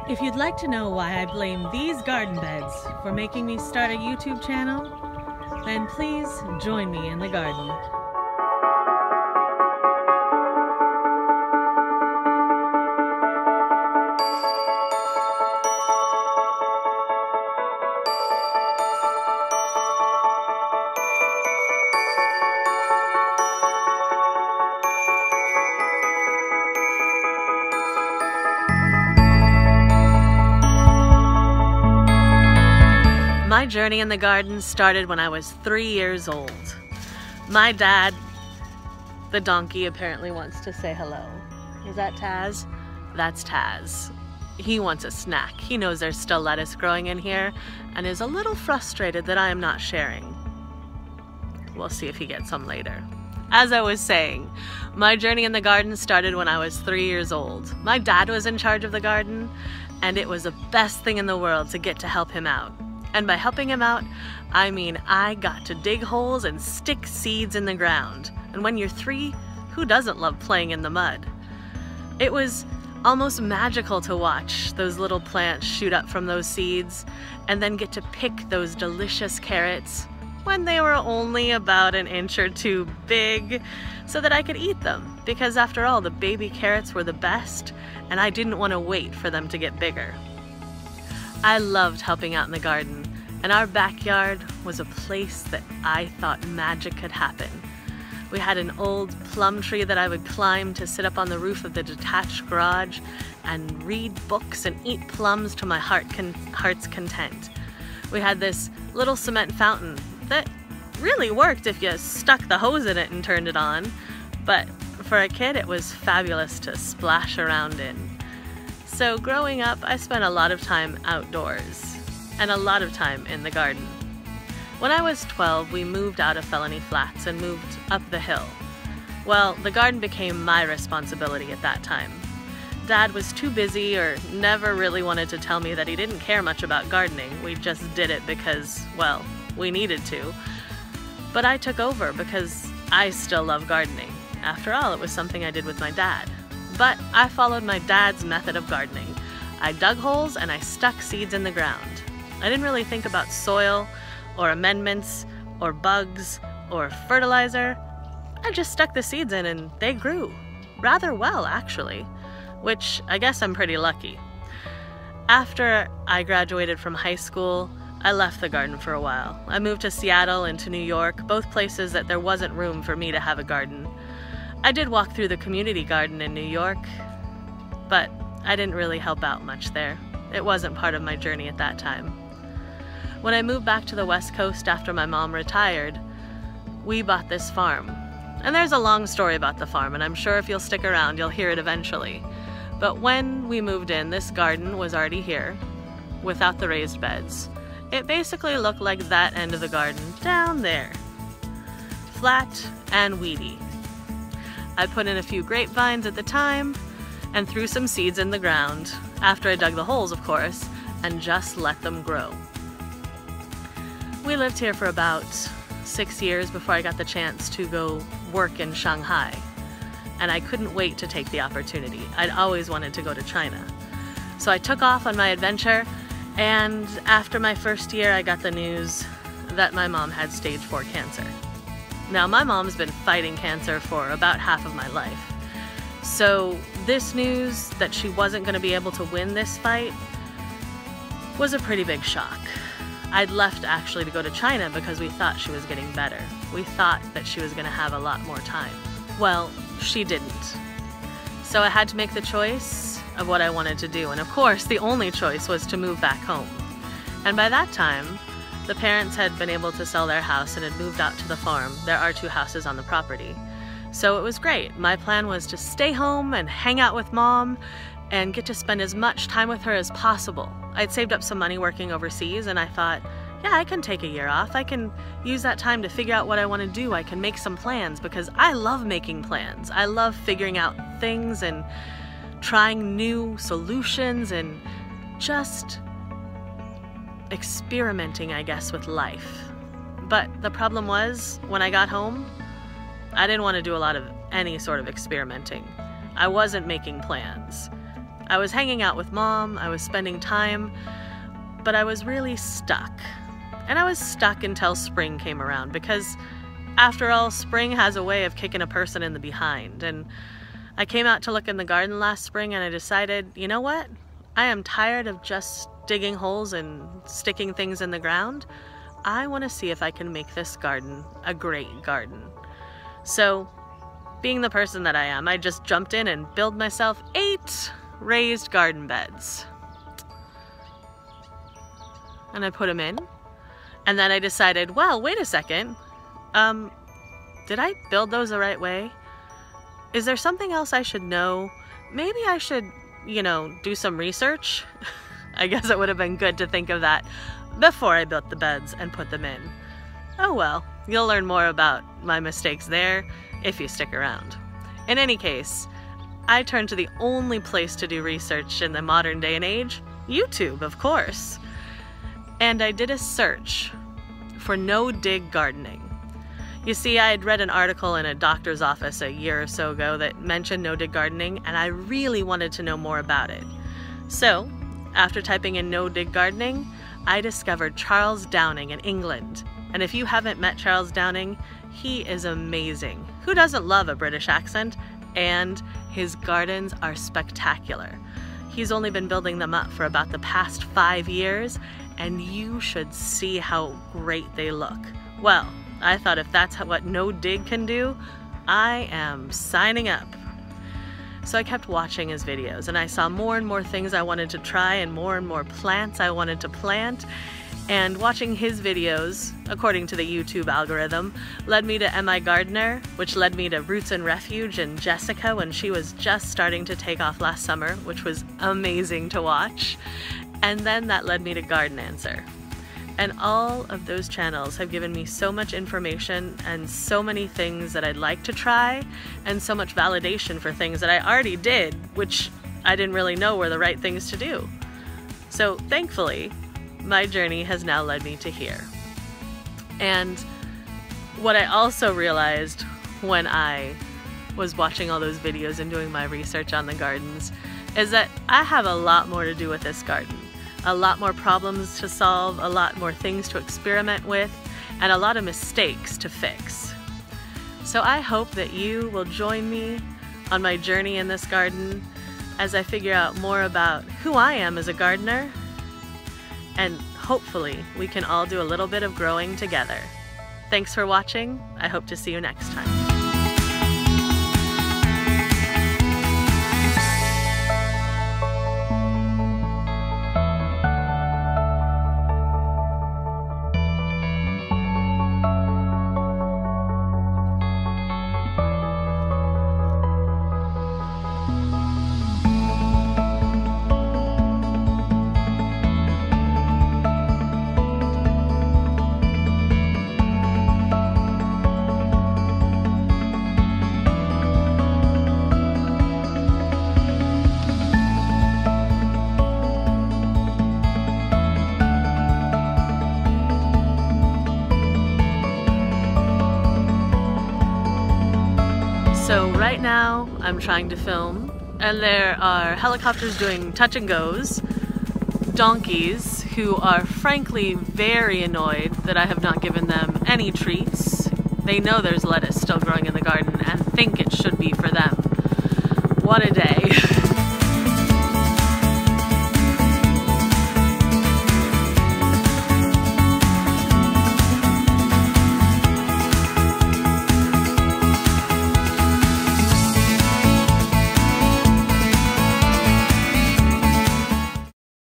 If you'd like to know why I blame these garden beds for making me start a YouTube channel, then please join me in the garden. My journey in the garden started when I was 3 years old. My dad, the donkey, apparently wants to say hello. Is that Taz? That's Taz. He wants a snack. He knows there's still lettuce growing in here and is a little frustrated that I am not sharing. We'll see if he gets some later. As I was saying, my journey in the garden started when I was 3 years old. My dad was in charge of the garden, and it was the best thing in the world to get to help him out. And by helping him out, I mean I got to dig holes and stick seeds in the ground. And when you're 3, who doesn't love playing in the mud? It was almost magical to watch those little plants shoot up from those seeds and then get to pick those delicious carrots when they were only about an inch or 2 big so that I could eat them. Because after all, the baby carrots were the best and I didn't want to wait for them to get bigger. I loved helping out in the garden, and our backyard was a place that I thought magic could happen. We had an old plum tree that I would climb to sit up on the roof of the detached garage and read books and eat plums to my heart's content. We had this little cement fountain that really worked if you stuck the hose in it and turned it on, but for a kid it was fabulous to splash around in. So growing up, I spent a lot of time outdoors and a lot of time in the garden. When I was 12, we moved out of Felony Flats and moved up the hill. Well, the garden became my responsibility at that time. Dad was too busy or never really wanted to tell me that he didn't care much about gardening. We just did it because, well, we needed to. But I took over because I still love gardening. After all, it was something I did with my dad. But I followed my dad's method of gardening. I dug holes and I stuck seeds in the ground. I didn't really think about soil or amendments or bugs or fertilizer. I just stuck the seeds in and they grew. Rather well, actually, which I guess I'm pretty lucky. After I graduated from high school, I left the garden for a while. I moved to Seattle and to New York, both places that there wasn't room for me to have a garden. I did walk through the community garden in New York, but I didn't really help out much there. It wasn't part of my journey at that time. When I moved back to the West Coast after my mom retired, we bought this farm. And there's a long story about the farm, and I'm sure if you'll stick around, you'll hear it eventually. But when we moved in, this garden was already here, without the raised beds. It basically looked like that end of the garden down there. Flat and weedy. I put in a few grapevines at the time and threw some seeds in the ground, after I dug the holes of course, and just let them grow. We lived here for about 6 years before I got the chance to go work in Shanghai, and I couldn't wait to take the opportunity. I'd always wanted to go to China. So I took off on my adventure, and after my first year I got the news that my mom had stage 4 cancer. Now, my mom's been fighting cancer for about half of my life. So this news that she wasn't going to be able to win this fight was a pretty big shock. I'd left actually to go to China because we thought she was getting better. We thought that she was going to have a lot more time. Well, she didn't. So I had to make the choice of what I wanted to do. And of course, the only choice was to move back home. And by that time, the parents had been able to sell their house and had moved out to the farm. There are 2 houses on the property. So it was great. My plan was to stay home and hang out with Mom and get to spend as much time with her as possible. I'd saved up some money working overseas and I thought, yeah, I can take a year off. I can use that time to figure out what I want to do. I can make some plans because I love making plans. I love figuring out things and trying new solutions and just experimenting, I guess, with life. But the problem was, when I got home, I didn't want to do a lot of any sort of experimenting. I wasn't making plans. I was hanging out with Mom, I was spending time, but I was really stuck. And I was stuck until spring came around, because after all, spring has a way of kicking a person in the behind. And I came out to look in the garden last spring and I decided, you know what? I am tired of just digging holes and sticking things in the ground. I want to see if I can make this garden a great garden. So, being the person that I am, I just jumped in and built myself 8 raised garden beds. And I put them in. And then I decided, well, wait a second. Did I build those the right way? Is there something else I should know? Maybe I should, do some research. I guess it would have been good to think of that before I built the beds and put them in. Oh well, you'll learn more about my mistakes there if you stick around. In any case, I turned to the only place to do research in the modern day and age, YouTube, of course. And I did a search for no-dig gardening. You see, I had read an article in a doctor's office a year or so ago that mentioned no-dig gardening, and I really wanted to know more about it. So, after typing in no-dig gardening, I discovered Charles Downing in England. And if you haven't met Charles Downing, he is amazing. Who doesn't love a British accent? And his gardens are spectacular. He's only been building them up for about the past 5 years, and you should see how great they look. Well, I thought if that's what no dig can do, I am signing up. So I kept watching his videos, and I saw more and more things I wanted to try and more plants I wanted to plant. And watching his videos, according to the YouTube algorithm, led me to M.I. Gardener, which led me to Roots and Refuge and Jessica when she was just starting to take off last summer, which was amazing to watch. And then that led me to Garden Answer. And all of those channels have given me so much information and so many things that I'd like to try, and so much validation for things that I already did, which I didn't really know were the right things to do. So thankfully, my journey has now led me to here. And what I also realized when I was watching all those videos and doing my research on the gardens is that I have a lot more to do with this garden. A lot more problems to solve, a lot more things to experiment with, and a lot of mistakes to fix. So I hope that you will join me on my journey in this garden as I figure out more about who I am as a gardener, and hopefully we can all do a little bit of growing together. Thanks for watching. I hope to see you next time. So right now I'm trying to film, and there are helicopters doing touch and goes, donkeys who are frankly very annoyed that I have not given them any treats. They know there's lettuce still growing in the garden and think it should be for them. What a day.